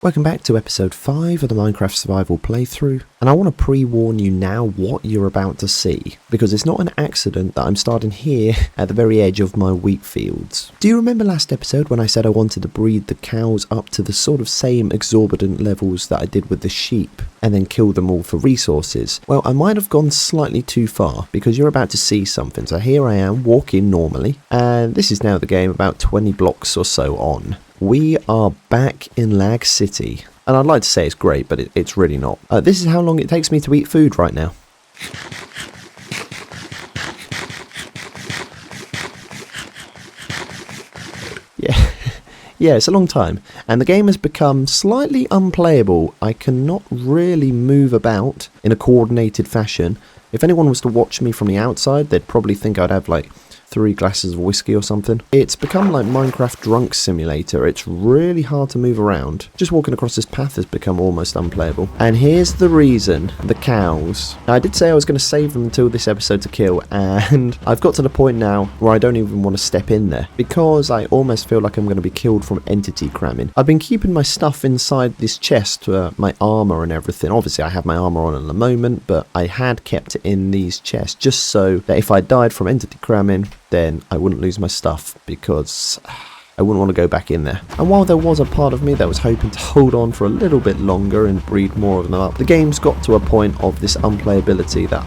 Welcome back to episode 5 of the Minecraft Survival playthrough, and I want to pre-warn you now what you're about to see, because it's not an accident that I'm starting here at the very edge of my wheat fields. Do you remember last episode when I said I wanted to breed the cows up to the sort of same exorbitant levels that I did with the sheep, and then kill them all for resources? Well, I might have gone slightly too far, because you're about to see something. So here I am, walking normally, and this is now the game about 20 blocks or so on. We are back in Lag City, and I'd like to say it's great, but it's really not. This is how long it takes me to eat food right now. Yeah, it's a long time, and the game has become slightly unplayable. I cannot really move about in a coordinated fashion. If anyone was to watch me from the outside, they'd probably think I'd have like 3 glasses of whiskey or something. It's become like Minecraft Drunk Simulator. It's really hard to move around. Just walking across this path has become almost unplayable. And here's the reason: the cows. Now, I did say I was going to save them until this episode to kill, and I've got to the point now where I don't even want to step in there, because I almost feel like I'm going to be killed from entity cramming. I've been keeping my stuff inside this chest, my armor and everything. Obviously I have my armor on at the moment, but I had kept it in these chests just so that if I died from entity cramming, then I wouldn't lose my stuff, because I wouldn't want to go back in there. And while there was a part of me that was hoping to hold on for a little bit longer and breed more of them up, the game's got to a point of this unplayability that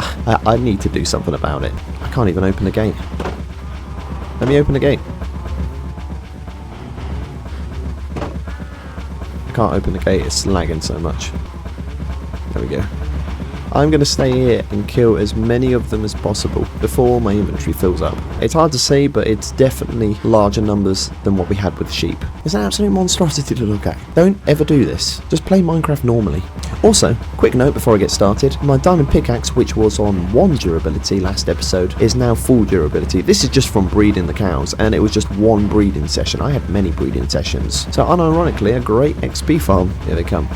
I need to do something about it. I can't even open the gate. Let me open the gate. I can't open the gate, it's lagging so much. There we go. I'm going to stay here and kill as many of them as possible before my inventory fills up. It's hard to say, but it's definitely larger numbers than what we had with sheep. It's an absolute monstrosity to look at. Don't ever do this. Just play Minecraft normally. Also, quick note before I get started, my diamond pickaxe, which was on 1 durability last episode, is now full durability. This is just from breeding the cows, and it was just 1 breeding session. I had many breeding sessions. So unironically, a great XP farm. Here they come.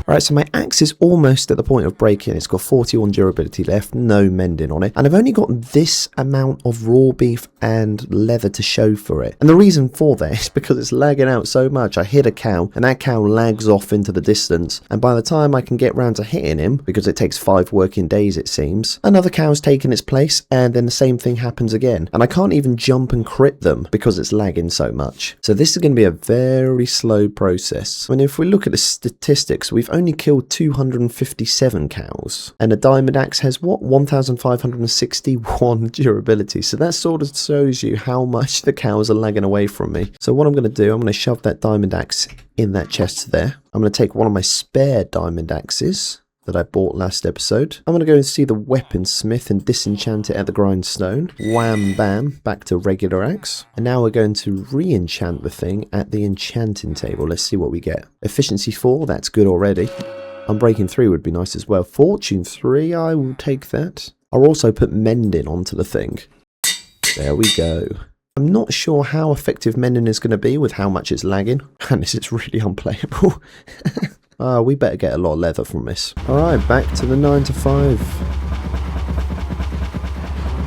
Right, so my axe is almost at the point of breaking. It's got 41 durability left, no mending on it. And I've only got this amount of raw beef and leather to show for it. And the reason for that is because it's lagging out so much. I hit a cow, and that cow lags off into the distance. And by the time I can get round to hitting him, because it takes 5 working days it seems, another cow's taken its place, and then the same thing happens again. And I can't even jump and crit them because it's lagging so much. So this is going to be a very slow process. I mean, if we look at the statistics, we've only killed 257 cows, and a diamond axe has what, 1561 durability. So that sort of shows you how much the cows are lagging away from me. So what I'm going to do, I'm going to shove that diamond axe in that chest there. I'm going to take one of my spare diamond axes that I bought last episode. I'm going to go and see the weaponsmith and disenchant it at the grindstone. Wham bam, back to regular axe. And now we're going to re-enchant the thing at the enchanting table. Let's see what we get. Efficiency 4, that's good already. Unbreaking 3 would be nice as well. Fortune 3, I will take that. I'll also put mending onto the thing. There we go. I'm not sure how effective mending is going to be with how much it's lagging. And this is really unplayable. We better get a lot of leather from this. Alright, back to the 9 to 5.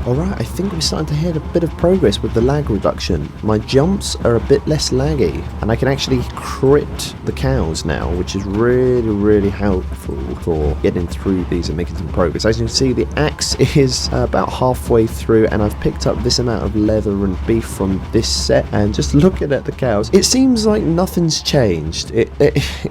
Alright, I think we're starting to hit a bit of progress with the lag reduction. My jumps are a bit less laggy, and I can actually crit the cows now, which is really helpful for getting through these and making some progress. As you can see, the axe is about halfway through, and I've picked up this amount of leather and beef from this set, and just looking at the cows, it seems like nothing's changed. It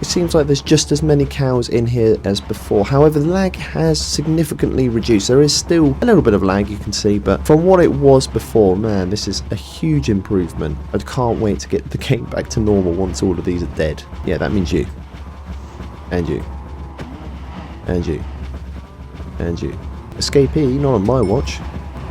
seems like there's just as many cows in here as before. However, the lag has significantly reduced. There is still a little bit of lag, you can see, but from what it was before, man, this is a huge improvement. I can't wait to get the game back to normal once all of these are dead. Yeah, that means you. And you. And you. And you. Escapee, not on my watch.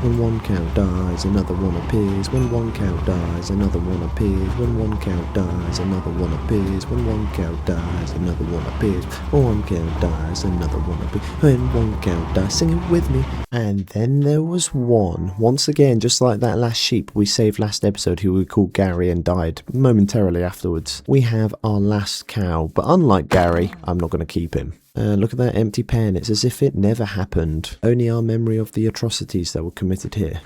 When one cow dies, another one appears. When one cow dies, another one appears. When one cow dies, another one appears. When one cow dies, another one appears. When one cow dies, another one appears. When one cow dies, sing it with me. And then there was one. Once again, just like that last sheep we saved last episode, who we called Gary and died momentarily afterwards. We have our last cow, but unlike Gary, I'm not going to keep him. And look at that empty pen. It's as if it never happened. Only our memory of the atrocities that were committed here.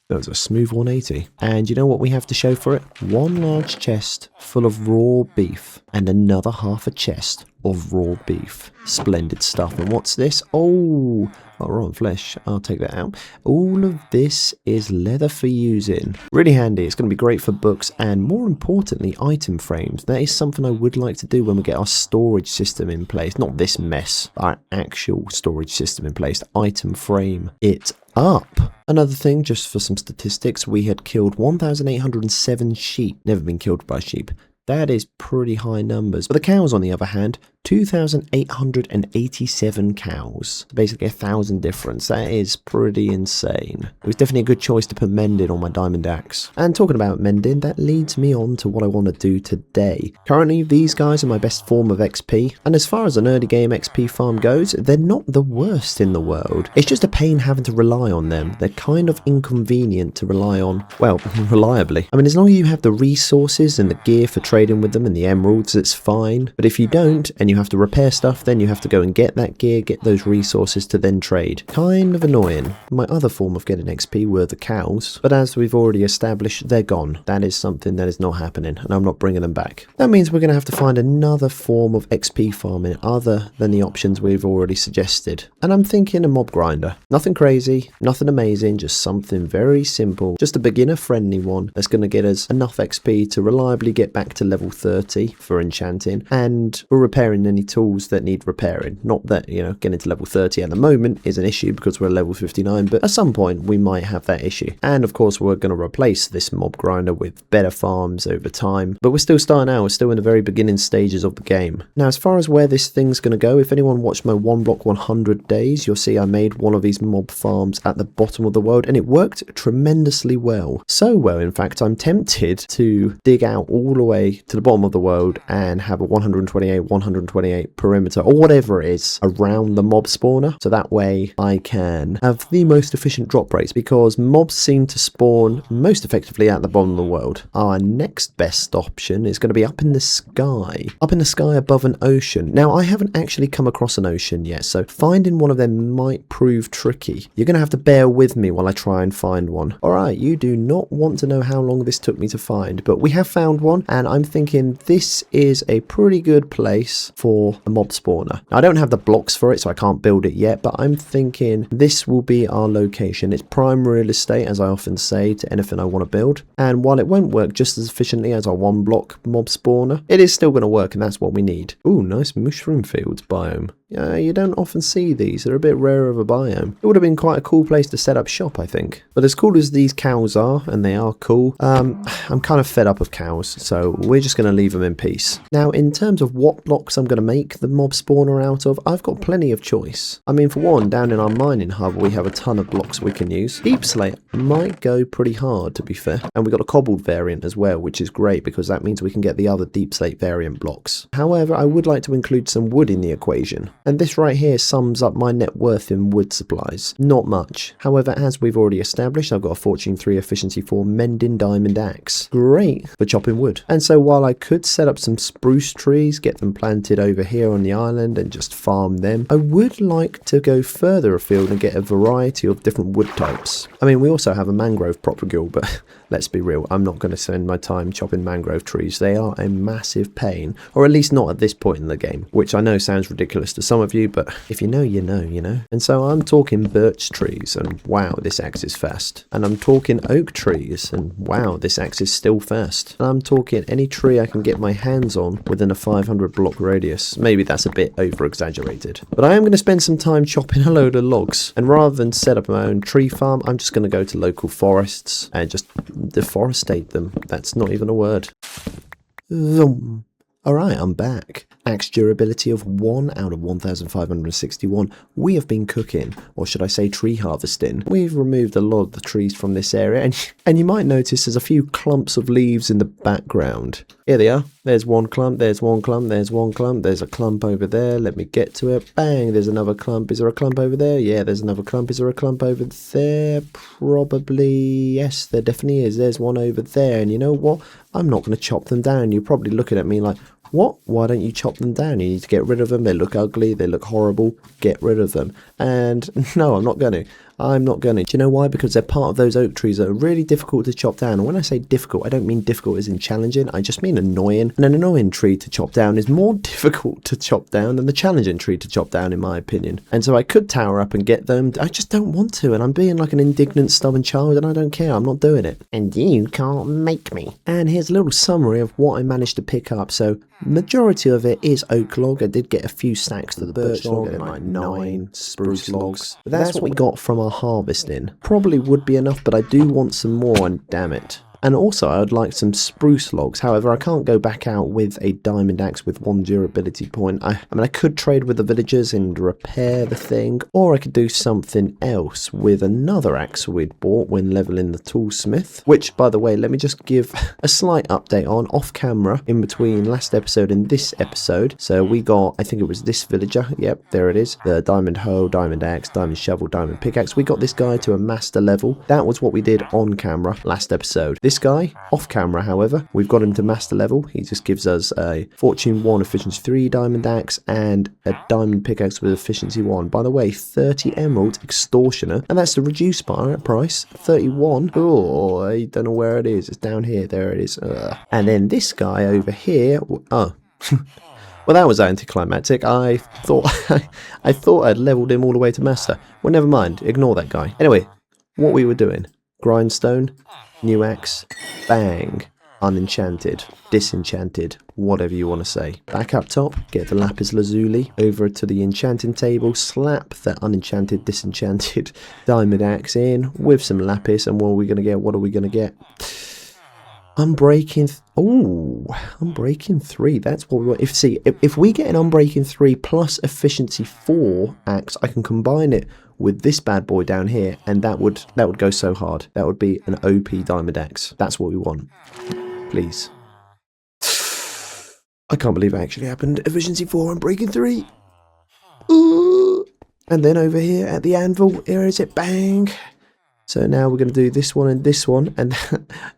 That was a smooth 180. And you know what we have to show for it? One large chest full of raw beef and another half a chest of raw beef. Splendid stuff. And what's this? Oh, raw flesh. I'll take that out. All of this is leather for using. Really handy. It's going to be great for books and, more importantly, item frames. That is something I would like to do when we get our storage system in place. Not this mess, our actual storage system in place. Item frame it up. Another thing, just for some statistics, we had killed 1,807 sheep. Never been killed by sheep. That is pretty high numbers. But the cows, on the other hand, 2,887 cows. Basically 1,000 difference. That is pretty insane. It was definitely a good choice to put mending on my diamond axe. And talking about mending, that leads me on to what I want to do today. Currently, these guys are my best form of XP. And as far as an early game XP farm goes, they're not the worst in the world. It's just a pain having to rely on them. They're kind of inconvenient to rely on, well, reliably. I mean, as long as you have the resources and the gear for trading with them and the emeralds, it's fine. But if you don't, and you have to repair stuff, then you have to go and get that gear, get those resources to then trade. Kind of annoying. My other form of getting XP were the cows, but as we've already established, they're gone. That is something that is not happening, and I'm not bringing them back. That means we're going to have to find another form of XP farming other than the options we've already suggested. And I'm thinking a mob grinder. Nothing crazy, nothing amazing, just something very simple, just a beginner-friendly one that's going to get us enough XP to reliably get back to level 30 for enchanting, and for repairing any tools that need repairing. Not that, you know, getting to level 30 at the moment is an issue because we're level 59, but at some point we might have that issue. And of course we're going to replace this mob grinder with better farms over time, but we're still starting out, we're still in the very beginning stages of the game. Now, as far as where this thing's going to go, if anyone watched my one block 100 days, you'll see I made one of these mob farms at the bottom of the world, and it worked tremendously well. So well, in fact, I'm tempted to dig out all the way to the bottom of the world and have a 128 perimeter or whatever it is around the mob spawner, so that way I can have the most efficient drop rates, because mobs seem to spawn most effectively at the bottom of the world. Our next best option is going to be up in the sky above an ocean. Now, I haven't actually come across an ocean yet, so finding one of them might prove tricky. You're going to have to bear with me while I try and find one. Alright, you do not want to know how long this took me to find, but we have found one, and I'm thinking this is a pretty good place for a mob spawner. Now, I don't have the blocks for it, so I can't build it yet, but I'm thinking this will be our location. It's prime real estate, as I often say, to anything I want to build. And while it won't work just as efficiently as our one block mob spawner, it is still going to work, and that's what we need. Ooh, nice mushroom fields biome. Yeah, you don't often see these. They're a bit rarer of a biome. It would have been quite a cool place to set up shop, I think. But as cool as these cows are, and they are cool, I'm kind of fed up of cows, so we're just going to leave them in peace. Now, in terms of what blocks I'm going to make the mob spawner out of, I've got plenty of choice. I mean, for one, down in our mining hub, we have a ton of blocks we can use. Deep Slate might go pretty hard, to be fair. And we've got a cobbled variant as well, which is great, because that means we can get the other Deep Slate variant blocks. However, I would like to include some wood in the equation. And this right here sums up my net worth in wood supplies. Not much. However, as we've already established, I've got a Fortune 3 Efficiency 4 Mending Diamond Axe. Great for chopping wood. And so while I could set up some spruce trees, get them planted over here on the island and just farm them, I would like to go further afield and get a variety of different wood types. I mean, we also have a mangrove propagule, but let's be real, I'm not going to spend my time chopping mangrove trees. They are a massive pain, or at least not at this point in the game, which I know sounds ridiculous to some of you, but if you know, you know, you know. And so I'm talking birch trees, and wow, this axe is fast. And I'm talking oak trees, and wow, this axe is still fast. And I'm talking any tree I can get my hands on within a 500 block radius. Maybe that's a bit over exaggerated, but I am going to spend some time chopping a load of logs, and rather than set up my own tree farm, I'm just going to go to local forests and just deforestate them. That's not even a word. Alright, I'm back. Axe durability of 1 out of 1,561. We have been cooking, or should I say tree harvesting. We've removed a lot of the trees from this area, and you might notice there's a few clumps of leaves in the background. Here they are. There's one clump, there's one clump, there's one clump, there's a clump over there. Let me get to it. Bang, there's another clump. Is there a clump over there? Yeah, there's another clump. Is there a clump over there? Probably, yes, there definitely is. There's one over there, and you know what? I'm not going to chop them down. You're probably looking at me like, What? Why don't you chop them down? You need to get rid of them. They look ugly. They look horrible. Get rid of them. And no, I'm not going to. I'm not going to. Do you know why? Because they're part of those oak trees that are really difficult to chop down. And when I say difficult, I don't mean difficult as in challenging. I just mean annoying. And an annoying tree to chop down is more difficult to chop down than the challenging tree to chop down, in my opinion. And so I could tower up and get them. I just don't want to. And I'm being like an indignant, stubborn child, and I don't care. I'm not doing it. And you can't make me. And here's a little summary of what I managed to pick up. So majority of it is oak log. I did get a few stacks of the birch log and like 9 spruce logs. But that's what we got from our harvesting. Probably would be enough, but I do want some more, and damn it. And also I would like some spruce logs. However, I can't go back out with a diamond axe with 1 durability point. I mean, I could trade with the villagers and repair the thing, or I could do something else with another axe we'd bought when leveling the toolsmith. Which, by the way, let me just give a slight update on off camera in between last episode and this episode. So we got, I think it was this villager. Yep, there it is. The diamond hoe, diamond axe, diamond shovel, diamond pickaxe. We got this guy to a master level. That was what we did on camera last episode. This guy, off camera, however, we've got him to master level. He just gives us a Fortune 1, Efficiency 3 diamond axe and a diamond pickaxe with Efficiency 1. By the way, 30 emeralds, extortioner, and that's the reduced price, 31. Oh, I don't know where it is. It's down here. There it is. And then this guy over here, oh. Well, that was anticlimactic. I thought I'd leveled him all the way to master. Well, never mind. Ignore that guy. Anyway, what we were doing. Grindstone, new axe, bang, unenchanted, disenchanted, whatever you want to say. Back up top, get the lapis lazuli, over to the enchanting table, slap that unenchanted, disenchanted diamond axe in with some lapis, and what are we going to get? What are we going to get? Unbreaking, Unbreaking 3, that's what we want. If we get an Unbreaking 3 plus Efficiency 4 axe, I can combine it with this bad boy down here, and that would go so hard. That would be an OP diamond axe. That's what we want. Please. I can't believe it actually happened. Efficiency 4 Unbreaking 3. Ooh. And then over here at the anvil, here is it, bang. So now we're going to do this one, and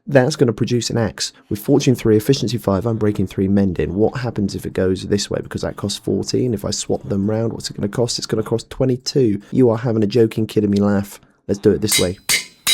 that's going to produce an axe with Fortune 3, Efficiency 5, Unbreaking 3, Mending. What happens if it goes this way? Because that costs 14. If I swap them round, what's it going to cost? It's going to cost 22. You are having a joking, kidding me laugh. Let's do it this way.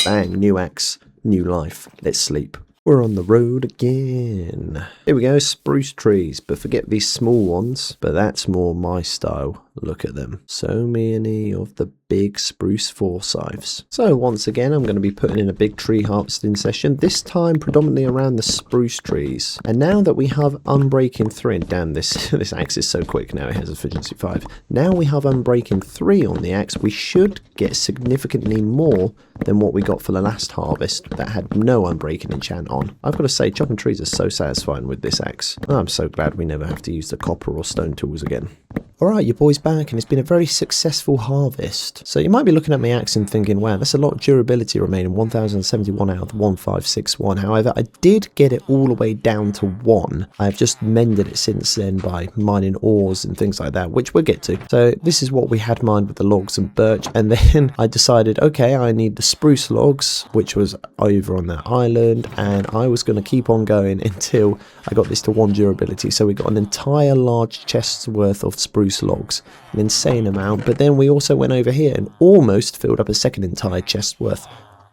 Bang, new axe, new life. Let's sleep. We're on the road again. Here we go, spruce trees, but forget these small ones, but that's more my style. Look at them. So many of the big spruce forsyths. So once again, I'm going to be putting in a big tree harvesting session, this time predominantly around the spruce trees. And now that we have Unbreaking 3, and damn, this axe is so quick now, it has Efficiency 5. Now we have Unbreaking 3 on the axe, we should get significantly more than what we got for the last harvest that had no Unbreaking enchant on. I've got to say, chopping trees are so satisfying with this axe. I'm so glad we never have to use the copper or stone tools again. Alright, your boy's back, and it's been a very successful harvest. So you might be looking at my axe and thinking, wow, that's a lot of durability remaining, 1071 out of 1561. However, I did get it all the way down to 1. I've just mended it since then by mining ores and things like that, which we'll get to. So this is what we had mined with the logs and birch, and then I decided, okay, I need the spruce logs, which was over on that island, and I was going to keep on going until I got this to 1 durability. So we got an entire large chest's worth of spruce logs, an insane amount. But then we also went over here and almost filled up a second entire chest worth,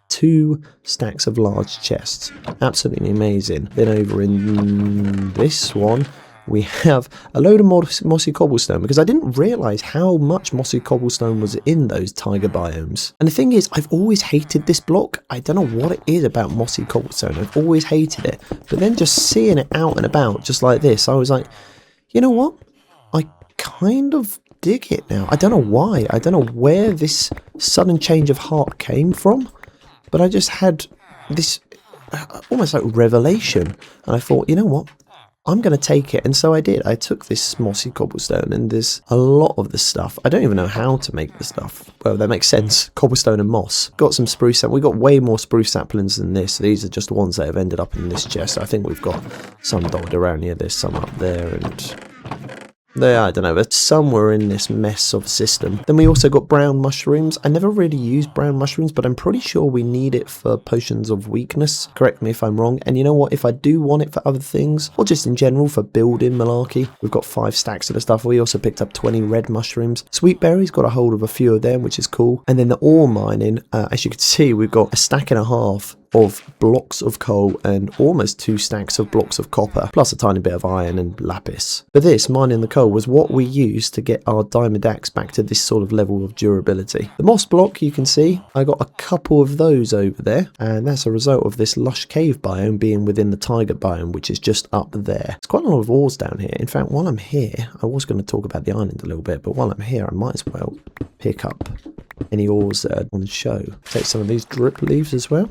2 stacks of large chests. Absolutely amazing. Then over in this one we have a load of mossy cobblestone, because I didn't realise how much mossy cobblestone was in those taiga biomes. And the thing is, I've always hated this block. I don't know what it is about mossy cobblestone. I've always hated it. But then just seeing it out and about just like this, I was like, you know what? I kind of dig it now. I don't know why. I don't know where this sudden change of heart came from, but I just had this almost like revelation, and I thought, you know what? I'm going to take it. And so I did. I took this mossy cobblestone, and there's a lot of the stuff. I don't even know how to make the stuff. Well, that makes sense. Cobblestone and moss. Got some spruce. We got way more spruce saplings than this. These are just the ones that have ended up in this chest. I think we've got some dotted around here. There's some up there, and I don't know, they're somewhere in this mess of a system. Then we also got brown mushrooms. I never really used brown mushrooms, but I'm pretty sure we need it for potions of weakness. Correct me if I'm wrong. And you know what? If I do want it for other things, or just in general for building malarkey, we've got 5 stacks of the stuff. We also picked up 20 red mushrooms. Sweet berries, got a hold of a few of them, which is cool. And then the ore mining, as you can see, we've got a stack and a half of blocks of coal and almost 2 stacks of blocks of copper, plus a tiny bit of iron and lapis. But this, mining the coal, was what we used to get our diamond axe back to this sort of level of durability. The moss block, you can see, I got a couple of those over there, and that's a result of this lush cave biome being within the taiga biome, which is just up there. It's quite a lot of ores down here. In fact, while I'm here, I was going to talk about the island a little bit, but while I'm here, I might as well pick up any ores that are on the show. Take some of these drip leaves as well.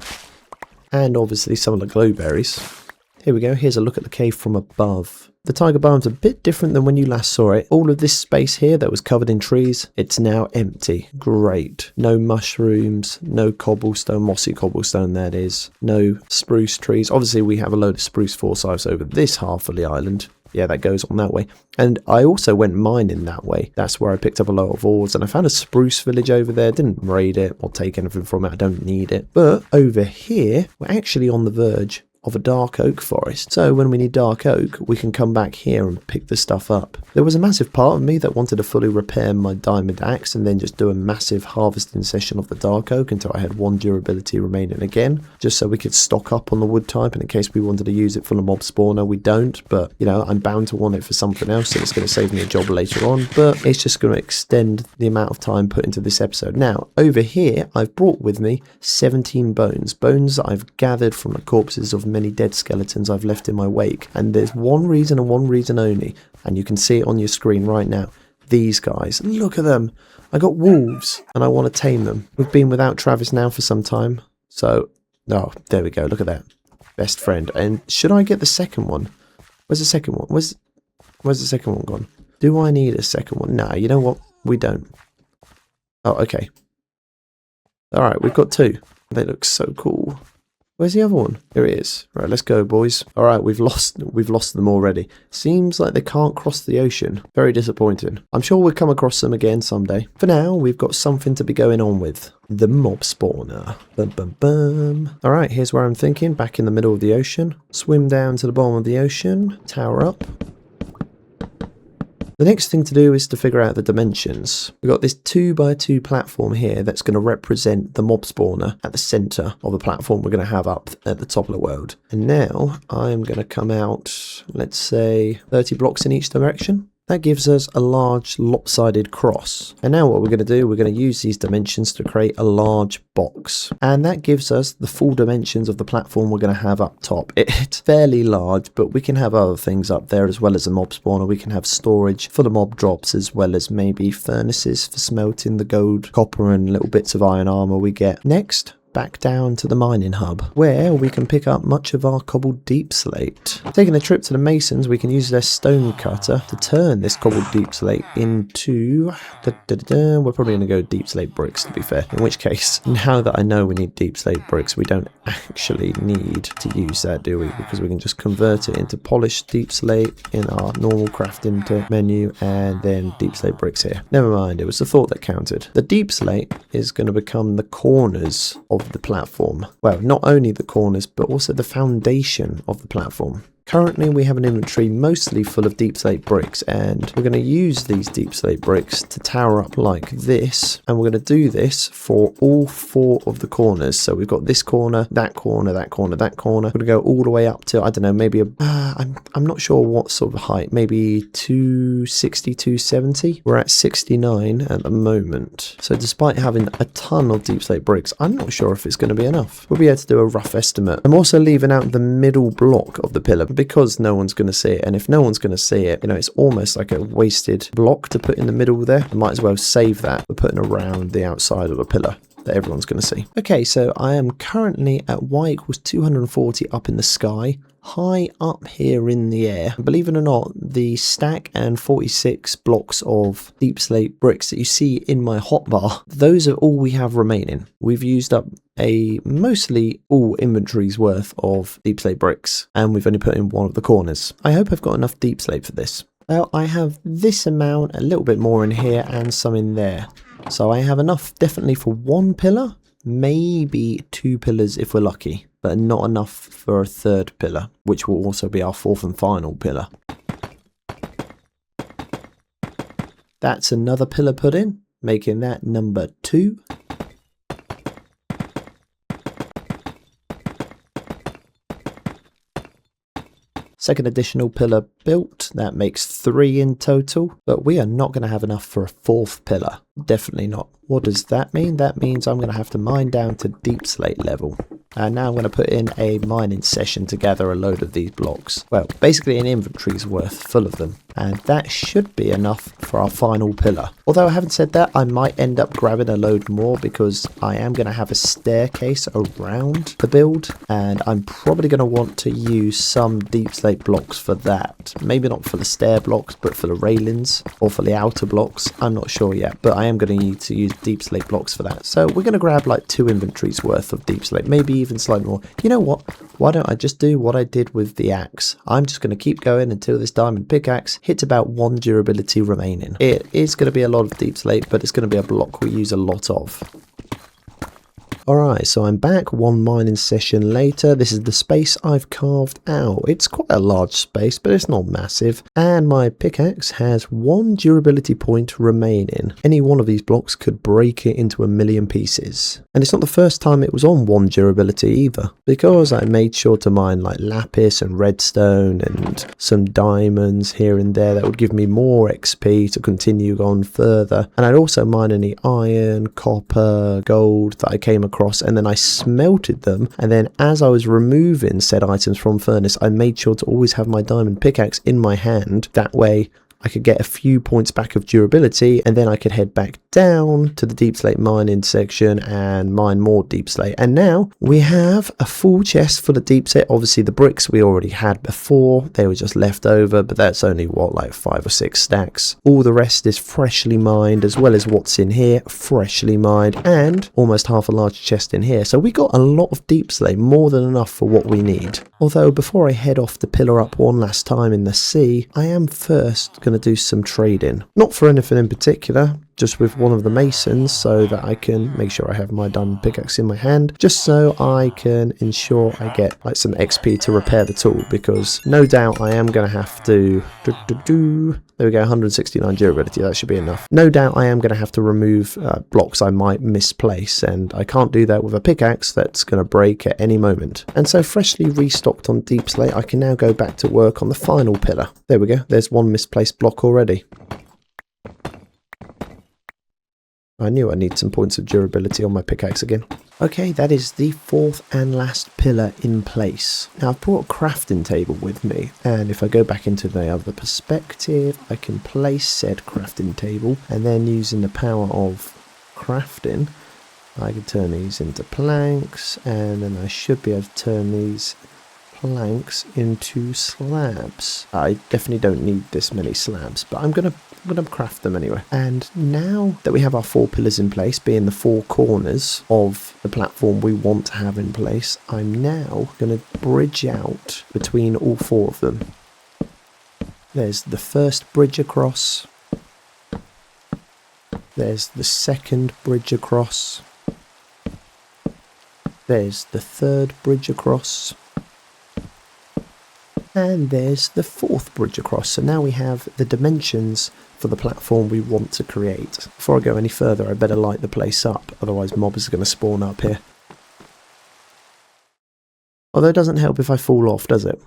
And obviously some of the glowberries. Here we go, here's a look at the cave from above. The taiga biome's a bit different than when you last saw it. All of this space here that was covered in trees, it's now empty. Great. No mushrooms, no cobblestone, mossy cobblestone that is. No spruce trees. Obviously we have a load of spruce forsyths over this half of the island. Yeah, that goes on that way. And I also went mining that way. That's where I picked up a lot of ores. And I found a spruce village over there. Didn't raid it or take anything from it. I don't need it. But over here, we're actually on the verge of a dark oak forest. So when we need dark oak, we can come back here and pick the stuff up. There was a massive part of me that wanted to fully repair my diamond axe and then just do a massive harvesting session of the dark oak until I had 1 durability remaining again, just so we could stock up on the wood type, and in case we wanted to use it for the mob spawner, we don't. But you know, I'm bound to want it for something else, so it's going to save me a job later on. But it's just going to extend the amount of time put into this episode. Now over here, I've brought with me 17 bones that I've gathered from the corpses of many dead skeletons I've left in my wake, and there's one reason and one reason only, and you can see it on your screen right now. These guys, look at them. I got wolves and I want to tame them. We've been without Travis now for some time, so oh, there we go, look at that, best friend. And should I get the second one? Where's the second one? Where's the second one gone? Do I need a second one? Nah, you know what, we don't. Oh, okay, all right, we've got 2. They look so cool. Where's the other one? Here it is. Right, let's go, boys. All right, we've lost them already. Seems like they can't cross the ocean. Very disappointing. I'm sure we'll come across them again someday. For now, we've got something to be going on with. The mob spawner. Bum, bum, bum. All right, here's where I'm thinking. Back in the middle of the ocean. Swim down to the bottom of the ocean. Tower up. The next thing to do is to figure out the dimensions. We've got this 2x2 platform here that's going to represent the mob spawner at the center of the platform we're going to have up at the top of the world. And now I'm going to come out, let's say 30 blocks in each direction. That gives us a large lopsided cross. And now what we're going to do, we're going to use these dimensions to create a large box. And that gives us the full dimensions of the platform we're going to have up top. It's fairly large, but we can have other things up there as well as a mob spawner. We can have storage for the mob drops, as well as maybe furnaces for smelting the gold, copper and little bits of iron armor we get. Next, back down to the mining hub, where we can pick up much of our cobbled deep slate. Taking a trip to the masons, we can use their stone cutter to turn this cobbled deep slate into... We're probably going to go deep slate bricks, to be fair. In which case, now that I know we need deep slate bricks, we don't actually need to use that, do we? Because we can just convert it into polished deep slate in our normal crafting menu, and then deep slate bricks here. Never mind, it was the thought that counted. The deep slate is going to become the corners of the platform. Well, not only the corners, but also the foundation of the platform. Currently we have an inventory mostly full of deep slate bricks, and we're going to use these deep slate bricks to tower up like this, and we're going to do this for all 4 of the corners. So we've got this corner, that corner, that corner, that corner. We're going to go all the way up to, I don't know, maybe I'm not sure what sort of height, maybe 260, 270. We're at 69 at the moment. So despite having a ton of deep slate bricks, I'm not sure if it's going to be enough. We'll be able to do a rough estimate. I'm also leaving out the middle block of the pillar because no one's going to see it, and if no one's going to see it, you know, it's almost like a wasted block to put in the middle there. I might as well save that for putting around the outside of the pillar that everyone's going to see. Okay, so I am currently at y equals 240 up in the sky, high up here in the air. Believe it or not, the stack and 46 blocks of deep slate bricks that you see in my hotbar, those are all we have remaining. We've used up a mostly all inventory's worth of deep slate bricks, and we've only put in one of the corners. I hope I've got enough deep slate for this. Well, I have this amount, a little bit more in here and some in there. So I have enough definitely for one pillar, maybe 2 pillars if we're lucky, but not enough for a 3rd pillar, which will also be our 4th and final pillar. That's another pillar put in, making that number 2. Second additional pillar built, that makes 3 in total, but we are not going to have enough for a 4th pillar. Definitely not. What does that mean? That means I'm going to have to mine down to deep slate level. And now I'm going to put in a mining session to gather a load of these blocks. Well, basically an inventory's worth full of them. And that should be enough for our final pillar. Although I haven't said that, I might end up grabbing a load more because I am going to have a staircase around the build. And I'm probably going to want to use some deep slate blocks for that. Maybe not for the stair blocks, but for the railings or for the outer blocks. I'm not sure yet, but I am going to need to use deep slate blocks for that. So we're going to grab like 2 inventories worth of deep slate, maybe even slightly more. You know what? Why don't I just do what I did with the axe? I'm just going to keep going until this diamond pickaxe hits about 1 durability remaining. It is going to be a lot of deep slate, but it's going to be a block we use a lot of. Alright, so I'm back 1 mining session later. This is the space I've carved out. It's quite a large space, but it's not massive. And my pickaxe has 1 durability point remaining. Any one of these blocks could break it into 1,000,000 pieces. And it's not the first time it was on 1 durability either, because I made sure to mine like lapis and redstone and some diamonds here and there that would give me more XP to continue on further. And I'd also mine any iron, copper, gold that I came across, and then I smelted them, and then as I was removing said items from furnace, I made sure to always have my diamond pickaxe in my hand. That way I could get a few points back of durability, and then I could head back down to the deep slate mining section and mine more deep slate. And now we have a full chest full of deep slate. Obviously the bricks we already had before, they were just left over, but that's only what, like 5 or 6 stacks. All the rest is freshly mined, as well as what's in here, freshly mined, and almost half a large chest in here. So we got a lot of deep slate, more than enough for what we need. Although before I head off to pillar up one last time in the sea, I am first going to do some trading. Not for anything in particular, just with one of the masons, so that I can make sure I have my diamond pickaxe in my hand, just so I can ensure I get like some XP to repair the tool, because no doubt I am going to have to there we go, 169 durability, that should be enough. No doubt I am going to have to remove blocks I might misplace, and I can't do that with a pickaxe that's going to break at any moment. And so freshly restocked on deep slate, I can now go back to work on the final pillar. There we go, there's 1 misplaced block already. I knew I need some points of durability on my pickaxe again. Okay, that is the 4th and last pillar in place. Now I've brought a crafting table with me, and if I go back into the other perspective, I can place said crafting table, and then using the power of crafting, I can turn these into planks, and then I should be able to turn these planks into slabs. I definitely don't need this many slabs, but I'm gonna craft them anyway. And now that we have our 4 pillars in place, being the 4 corners of the platform we want to have in place, I'm now going to bridge out between all 4 of them. There's the first bridge across, there's the second bridge across, there's the third bridge across, and there's the 4th bridge across. So now we have the dimensions for the platform we want to create. Before I go any further, I better light the place up, otherwise mobs are going to spawn up here. Although it doesn't help if I fall off, does it?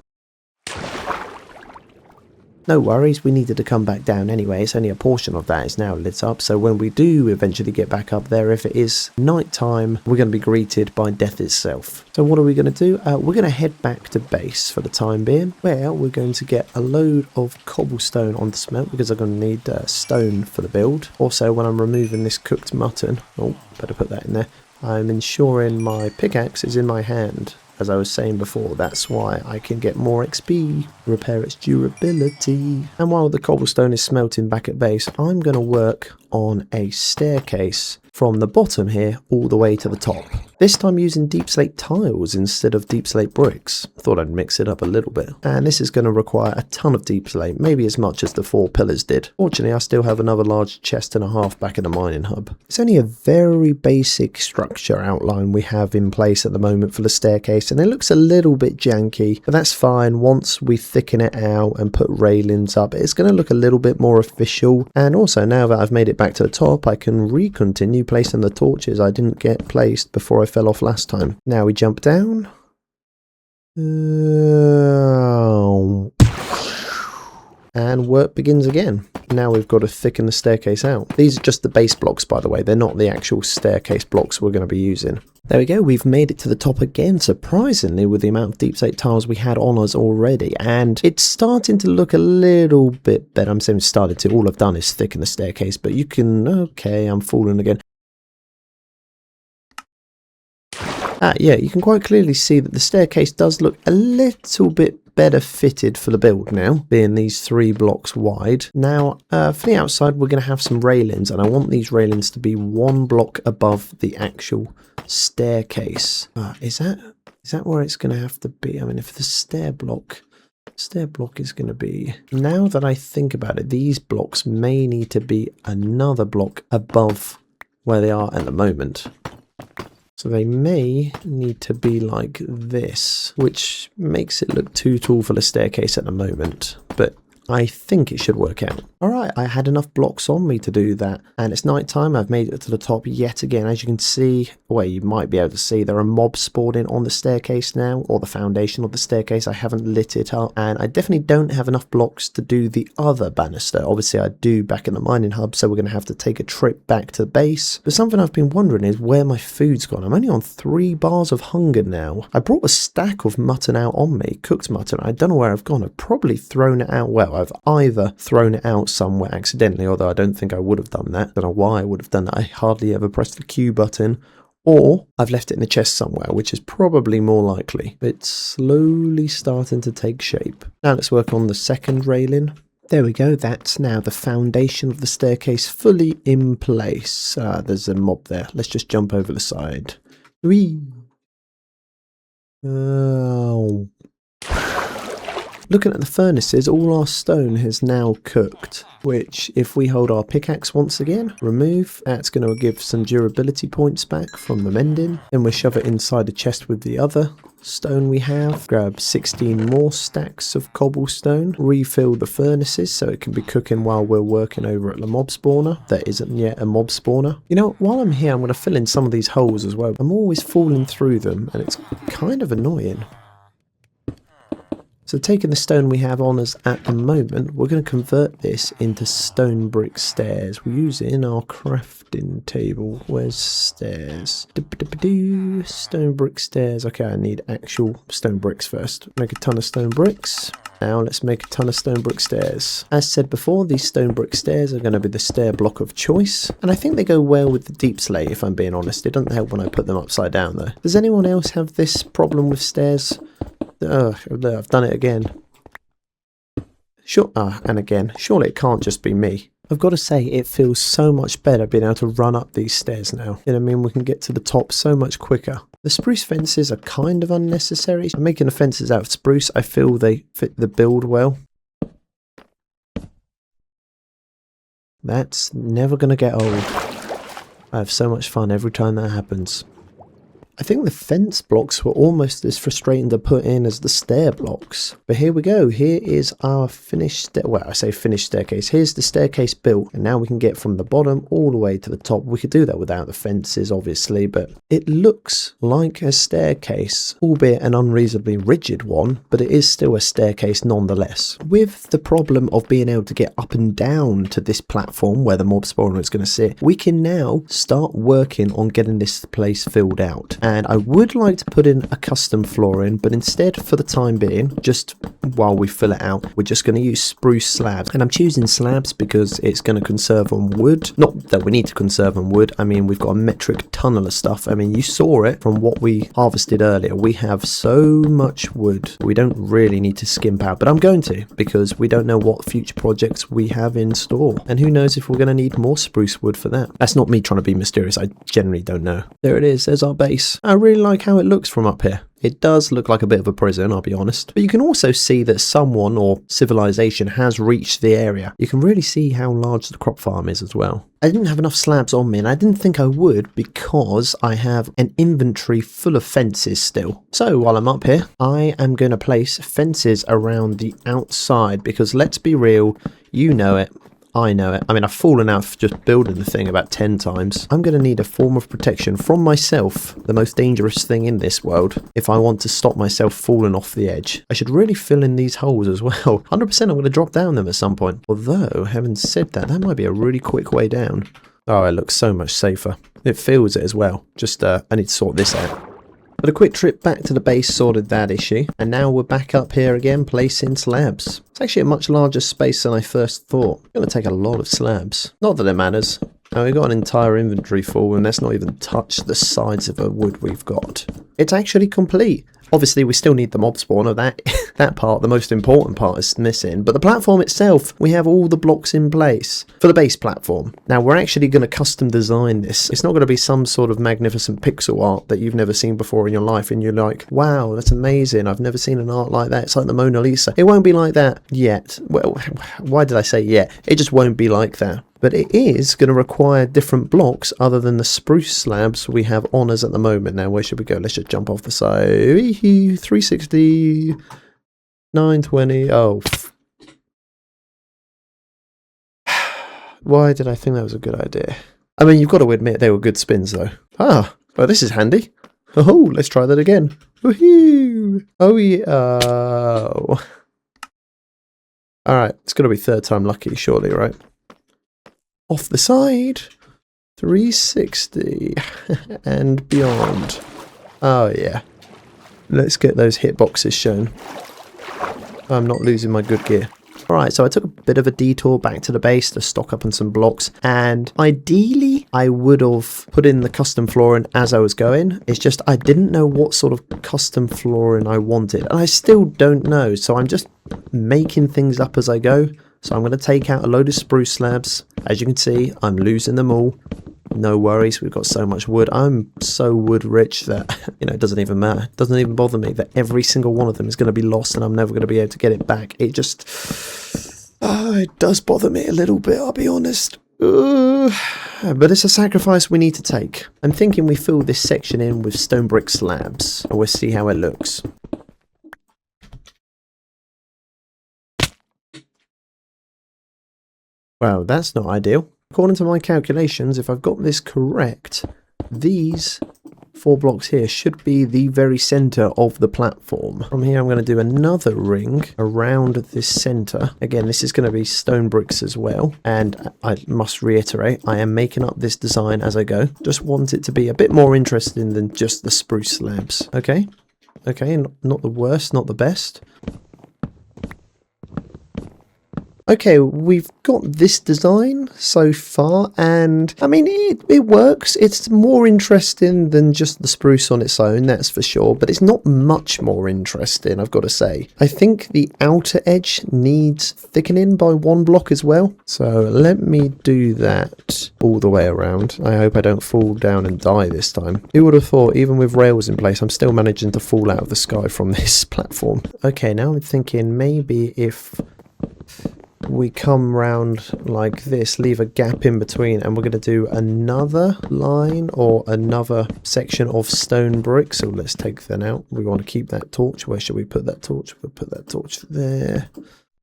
No worries, we needed to come back down anyway. It's only a portion of that is now lit up, so when we do eventually get back up there, if it is night time, we're going to be greeted by death itself. So what are we going to do? We're going to head back to base for the time being, where we're going to get a load of cobblestone on the smelt, because I'm going to need stone for the build. Also, when I'm removing this cooked mutton, oh, better put that in there, I'm ensuring my pickaxe is in my hand. As I was saying before, that's why I can get more XP, repair its durability. And while the cobblestone is smelting back at base, I'm going to work on a staircase from the bottom here all the way to the top. This time using deep slate tiles instead of deep slate bricks. Thought I'd mix it up a little bit. And this is going to require a ton of deep slate, maybe as much as the 4 pillars did. Fortunately, I still have another large chest and a half back in the mining hub. It's only a very basic structure outline we have in place at the moment for the staircase, and it looks a little bit janky, but that's fine. Once we thicken it out and put railings up, it's going to look a little bit more official. And also, now that I've made it back to the top, I can continue placing the torches I didn't get placed before I fell off last time. Now we jump down. And work begins again. Now we've got to thicken the staircase out. These are just the base blocks, by the way. They're not the actual staircase blocks we're going to be using. There we go. We've made it to the top again, surprisingly, with the amount of deep slate tiles we had on us already. And it's starting to look a little bit better. I'm saying started to. All I've done is thicken the staircase, but you can... Okay, I'm falling again. Yeah, you can quite clearly see that the staircase does look a little bit better fitted for the build now, being these 3 blocks wide. Now, for the outside, we're going to have some railings, and I want these railings to be 1 block above the actual staircase. Is that where it's going to have to be? I mean, if the stair block is going to be... Now that I think about it, these blocks may need to be another block above where they are at the moment. So they may need to be like this, which makes it look too tall for the staircase at the moment, but I think it should work out. Alright, I had enough blocks on me to do that, and it's night time. I've made it to the top yet again. As you can see, well, you might be able to see, there are mobs spawning on the staircase now, or the foundation of the staircase. I haven't lit it up, and I definitely don't have enough blocks to do the other banister. Obviously, I do back in the mining hub, so we're going to have to take a trip back to the base. But something I've been wondering is where my food's gone. I'm only on 3 bars of hunger now. I brought a stack of mutton out on me, cooked mutton. I don't know where I've gone. I've probably thrown it out. Well, I've either thrown it out somewhere accidentally, although I don't think I would have done that. I don't know why I would have done that. I hardly ever pressed the Q button. Or I've left it in the chest somewhere, which is probably more likely. It's slowly starting to take shape. Now let's work on the second railing. There we go. That's now the foundation of the staircase fully in place. There's a mob there. Let's just jump over the side. Whee! Oh. Looking at the furnaces, all our stone has now cooked, which if we hold our pickaxe once again, remove, that's going to give some durability points back from the mending. Then we'll shove it inside the chest with the other stone we have, grab 16 more stacks of cobblestone, refill the furnaces so it can be cooking while we're working over at the mob spawner. There isn't yet a mob spawner. You know, while I'm here, I'm going to fill in some of these holes as well. I'm always falling through them, and it's kind of annoying. So taking the stone we have on us at the moment, we're going to convert this into stone brick stairs. We're using our crafting table. Where's stairs? Stone brick stairs. Okay, I need actual stone bricks first. Make a ton of stone bricks. Now let's make a ton of stone brick stairs. As said before, these stone brick stairs are going to be the stair block of choice. And I think they go well with the deep slate, if I'm being honest. It doesn't help when I put them upside down though. Does anyone else have this problem with stairs? I've done it again. Sure, and again. Surely it can't just be me. I've got to say, it feels so much better being able to run up these stairs now. You know what I mean? We can get to the top so much quicker. The spruce fences are kind of unnecessary. I'm making the fences out of spruce. I feel they fit the build well. That's never going to get old. I have so much fun every time that happens. I think the fence blocks were almost as frustrating to put in as the stair blocks. But here we go. Here is our finished, well, I say finished staircase. Here's the staircase built. And now we can get from the bottom all the way to the top. We could do that without the fences, obviously. But it looks like a staircase, albeit an unreasonably rigid one. But it is still a staircase nonetheless. With the problem of being able to get up and down to this platform where the mob spawner is going to sit, we can now start working on getting this place filled out. and I would like to put in a custom floor in, but instead, for the time being, just while we fill it out, we're just going to use spruce slabs. And I'm choosing slabs because it's going to conserve on wood. Not that we need to conserve on wood. I mean, we've got a metric ton of stuff. I mean, you saw it from what we harvested earlier. We have so much wood. We don't really need to skimp out, but I'm going to, because we don't know what future projects we have in store. And who knows if we're going to need more spruce wood for that. That's not me trying to be mysterious. I generally don't know. There it is. There's our base. I really like how it looks from up here. It does look like a bit of a prison, I'll be honest. But you can also see that someone or civilization has reached the area. You can really see how large the crop farm is as well. I didn't have enough slabs on me, and I didn't think I would because I have an inventory full of fences still. So while I'm up here, I am going to place fences around the outside because let's be real, you know it. I know it. I mean, I've fallen out for just building the thing about 10 times. I'm going to need a form of protection from myself, the most dangerous thing in this world, if I want to stop myself falling off the edge. I should really fill in these holes as well. 100% I'm going to drop down them at some point. Although, having said that, that might be a really quick way down. Oh, it looks so much safer. It feels it as well. Just, I need to sort this out. But a quick trip back to the base sorted that issue, and now we're back up here again placing slabs. It's actually a much larger space than I first thought. It's going to take a lot of slabs. Not that it matters. Now we've got an entire inventory full and let's not even touch the sides of the wood we've got. It's actually complete. Obviously we still need the mob spawner, that part, the most important part is missing, but the platform itself, we have all the blocks in place for the base platform. Now we're actually going to custom design this. It's not going to be some sort of magnificent pixel art that you've never seen before in your life and you're like, wow, that's amazing, I've never seen an art like that, it's like the Mona Lisa. It won't be like that yet. Well, why did I say yet? It just won't be like that. But it is going to require different blocks other than the spruce slabs we have on us at the moment. Now, where should we go? Let's just jump off the side. 360, 920. Oh. Why did I think that was a good idea? I mean, you've got to admit they were good spins, though. Ah, well, this is handy. Oh, let's try that again. Woohoo! Oh, yeah. Oh. All right, it's going to be third time lucky, surely, right? Off the side, 360 and beyond. Oh yeah, let's get those hitboxes shown. I'm not losing my good gear. Alright, so I took a bit of a detour back to the base to stock up on some blocks, and ideally I would have put in the custom flooring as I was going. It's just I didn't know what sort of custom flooring I wanted, and I still don't know, so I'm just making things up as I go. So I'm going to take out a load of spruce slabs. As you can see, I'm losing them all. No worries, we've got so much wood. I'm so wood rich that, you know, it doesn't even matter. It doesn't even bother me that every single one of them is going to be lost and I'm never going to be able to get it back. It just, it does bother me a little bit, I'll be honest. But it's a sacrifice we need to take. I'm thinking we fill this section in with stone brick slabs and we'll see how it looks. Well, that's not ideal. According to my calculations, if I've got this correct, these 4 blocks here should be the very center of the platform. From here, I'm going to do another ring around this center. Again, this is going to be stone bricks as well. And I must reiterate, I am making up this design as I go. Just want it to be a bit more interesting than just the spruce slabs. Okay? Okay, not the worst, not the best. Okay, we've got this design so far, and I mean, it works. It's more interesting than just the spruce on its own, that's for sure, but it's not much more interesting, I've got to say. I think the outer edge needs thickening by 1 block as well, so let me do that all the way around. I hope I don't fall down and die this time. Who would have thought, even with rails in place, I'm still managing to fall out of the sky from this platform. Okay, now I'm thinking maybe if we come round like this, leave a gap in between, and we're going to do another line or another section of stone brick. So let's take that out. We want to keep that torch. Where should we put that torch? We'll put that torch there.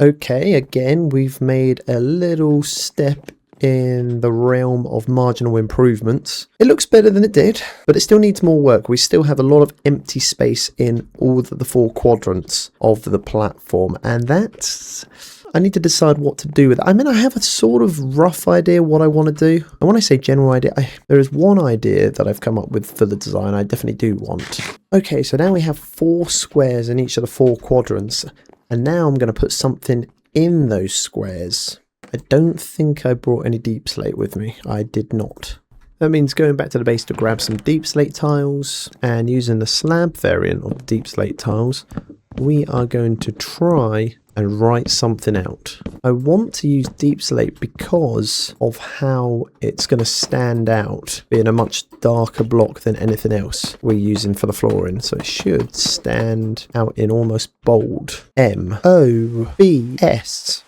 Okay, again, we've made a little step in the realm of marginal improvements. It looks better than it did, but it still needs more work. We still have a lot of empty space in all of the 4 quadrants of the platform, and that's I need to decide what to do with it. I mean, I have a sort of rough idea what I want to do. And when I say general idea, there is one idea that I've come up with for the design I definitely do want. Okay, so now we have 4 squares in each of the 4 quadrants. And now I'm going to put something in those squares. I don't think I brought any deep slate with me. I did not. That means going back to the base to grab some deep slate tiles, and using the slab variant of deep slate tiles, we are going to try and write something out. I want to use deep slate because of how it's going to stand out, being a much darker block than anything else we're using for the flooring. So it should stand out in almost bold. M-O-B-S.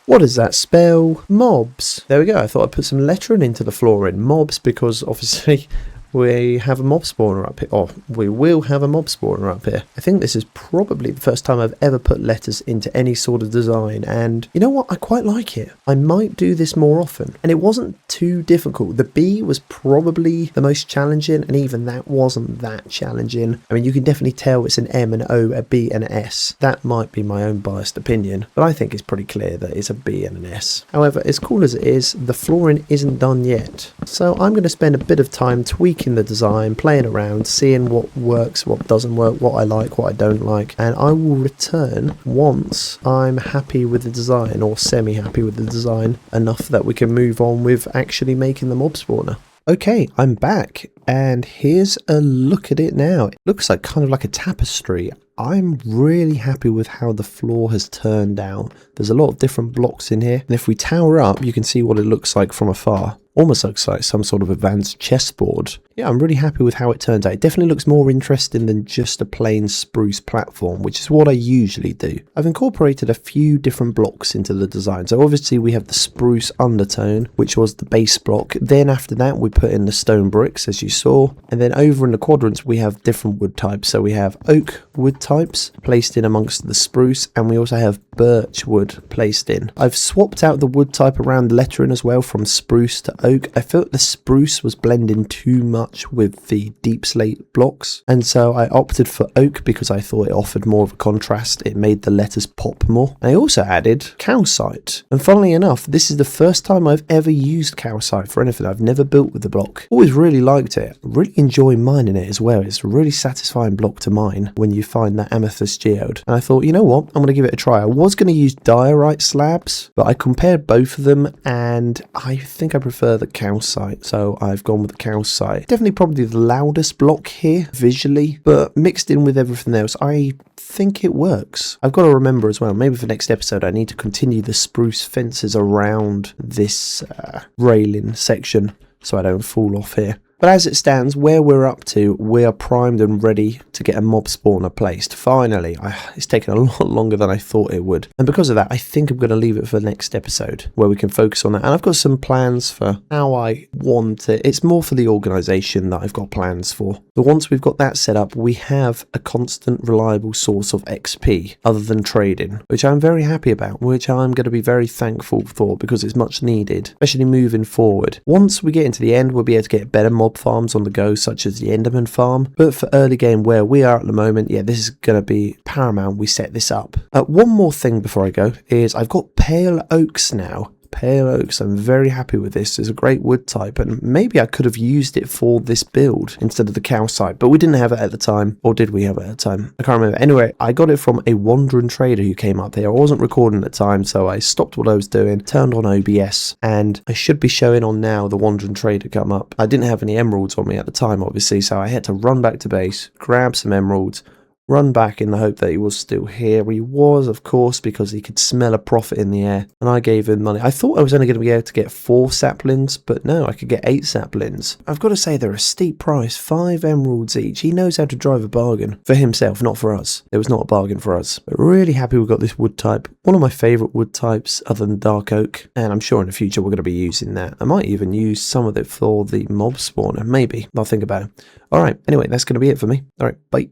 What does that spell? Mobs. There we go. I thought I'd put some lettering into the flooring. Mobs, because obviously we have a mob spawner up here. Oh, we will have a mob spawner up here. I think this is probably the first time I've ever put letters into any sort of design. And you know what? I quite like it. I might do this more often. And it wasn't too difficult. The B was probably the most challenging. And even that wasn't that challenging. I mean, you can definitely tell it's an M, an O, a B, and an S. That might be my own biased opinion. But I think it's pretty clear that it's a B and an S. However, as cool as it is, the flooring isn't done yet. So I'm going to spend a bit of time tweaking the design, playing around, seeing what works, what doesn't work, what I like, what I don't like, and I will return once I'm happy with the design, or semi-happy with the design, enough that we can move on with actually making the mob spawner. Okay, I'm back, and here's a look at it now. It looks like kind of like a tapestry. I'm really happy with how the floor has turned out. There's a lot of different blocks in here, and if we tower up, you can see what it looks like from afar. Almost looks like some sort of advanced chessboard. Yeah, I'm really happy with how it turns out. It definitely looks more interesting than just a plain spruce platform, which is what I usually do. I've incorporated a few different blocks into the design. So obviously we have the spruce undertone, which was the base block. Then after that, we put in the stone bricks, as you saw. And then over in the quadrants, we have different wood types. So we have oak wood types placed in amongst the spruce, and we also have birch wood placed in. I've swapped out the wood type around the lettering as well, from spruce to oak. I felt the spruce was blending too much with the deep slate blocks, and so I opted for oak because I thought it offered more of a contrast. It made the letters pop more. I also added calcite, and funnily enough, this is the first time I've ever used calcite for anything. I've never built with the block. Always really liked it. Really enjoy mining it as well. It's a really satisfying block to mine when you find that amethyst geode. And I thought, you know what, I'm going to give it a try. I was going to use diorite slabs, but I compared both of them, and I think I prefer the calcite, so I've gone with the calcite. Definitely probably the loudest block here visually, but mixed in with everything else, I think it works. I've got to remember as well, maybe for next episode I need to continue the spruce fences around this railing section so I don't fall off here. But as it stands, where we're up to, we are primed and ready to get a mob spawner placed. Finally, it's taken a lot longer than I thought it would. And because of that, I think I'm going to leave it for the next episode where we can focus on that. And I've got some plans for how I want it. It's more for the organisation that I've got plans for. But once we've got that set up, we have a constant, reliable source of XP other than trading, which I'm very happy about, which I'm going to be very thankful for because it's much needed, especially moving forward. Once we get into the end, we'll be able to get better mob farms on the go, such as the Enderman farm. But for early game where we are at the moment, yeah, this is going to be paramount we set this up. One more thing before I go is I've got pale oaks now. Pale oaks, I'm very happy with this. It's a great wood type, and maybe I could have used it for this build instead of the calcite, but we didn't have it at the time. Or did we have it at the time? I can't remember. Anyway, I got it from a wandering trader who came up here. I wasn't recording at the time, so I stopped what I was doing, turned on OBS, and I should be showing on now the wandering trader come up. I didn't have any emeralds on me at the time, obviously, so I had to run back to base, grab some emeralds, run back in the hope that he was still here. He was, of course, because he could smell a profit in the air, and I gave him money. I thought I was only going to be able to get 4 saplings, but no, I could get 8 saplings. I've got to say, they're a steep price, 5 emeralds each. He knows how to drive a bargain. For himself, not for us. It was not a bargain for us. But really happy we got this wood type. One of my favourite wood types other than dark oak, and I'm sure in the future we're going to be using that. I might even use some of it for the mob spawner. Maybe. I'll think about it. Alright, anyway, that's going to be it for me. Alright, bye.